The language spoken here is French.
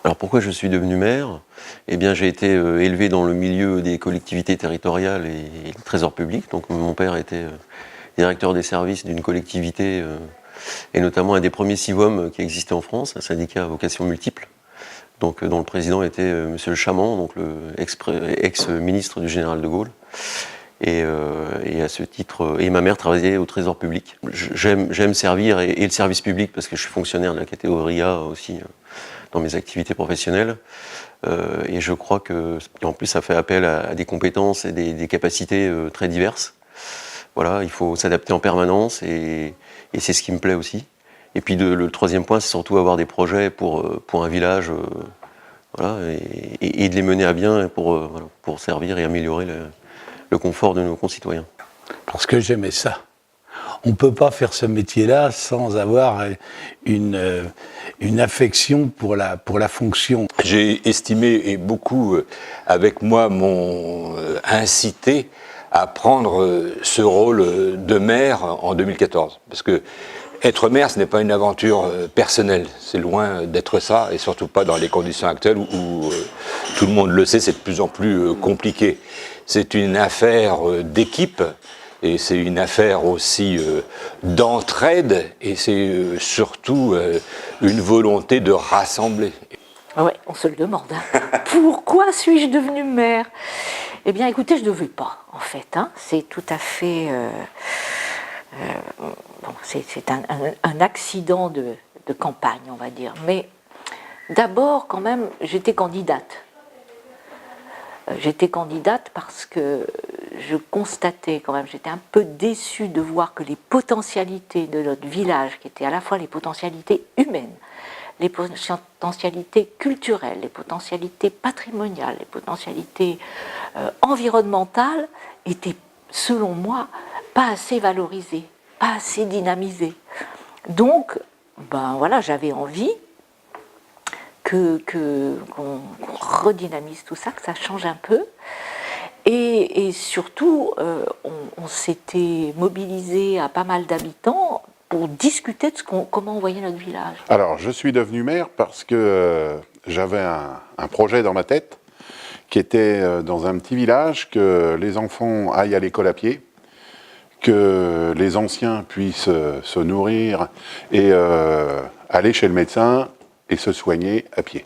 Alors pourquoi je suis devenu maire? Eh bien j'ai été élevé dans le milieu des collectivités territoriales et le trésor public. Donc mon père était directeur des services d'une collectivité et notamment un des premiers CIVOM qui existait en France, un syndicat à vocation multiple. Donc dont le président était monsieur Le Chamant, donc le ex-ministre du général de Gaulle. Et à ce titre, et ma mère travaillait au trésor public. J'aime servir et le service public parce que je suis fonctionnaire de la catégorie A aussi dans mes activités professionnelles. Et je crois que, en plus, ça fait appel à des compétences et des capacités très diverses. Voilà, il faut s'adapter en permanence et c'est ce qui me plaît aussi. Et puis le troisième point, c'est surtout avoir des projets pour un village, voilà, et de les mener à bien pour servir et améliorer le confort de nos concitoyens. Parce que j'aimais ça. On ne peut pas faire ce métier-là sans avoir une affection pour la fonction. J'ai estimé, et beaucoup avec moi m'ont incité à prendre ce rôle de maire en 2014. Parce que être maire, ce n'est pas une aventure personnelle, c'est loin d'être ça, et surtout pas dans les conditions actuelles où tout le monde le sait, c'est de plus en plus compliqué. C'est une affaire d'équipe, et c'est une affaire aussi d'entraide, et c'est surtout une volonté de rassembler. Oui, on se le demande. Pourquoi suis-je devenue maire? Eh bien, écoutez, je ne veux pas, en fait. C'est tout à fait... bon, c'est un accident de campagne, on va dire. Mais d'abord, quand même, j'étais candidate. J'étais candidate parce que je constatais quand même, j'étais un peu déçue de voir que les potentialités de notre village, qui étaient à la fois les potentialités humaines, les potentialités culturelles, les potentialités patrimoniales, les potentialités environnementales, étaient, selon moi, pas assez valorisées, pas assez dynamisées. Donc, ben voilà, j'avais envie qu'on redynamise tout ça, que ça change un peu. Et surtout, on s'était mobilisé à pas mal d'habitants pour discuter de comment on voyait notre village. Alors, je suis devenu maire parce que j'avais un projet dans ma tête qui était dans un petit village, que les enfants aillent à l'école à pied, que les anciens puissent se nourrir et aller chez le médecin et se soigner à pied.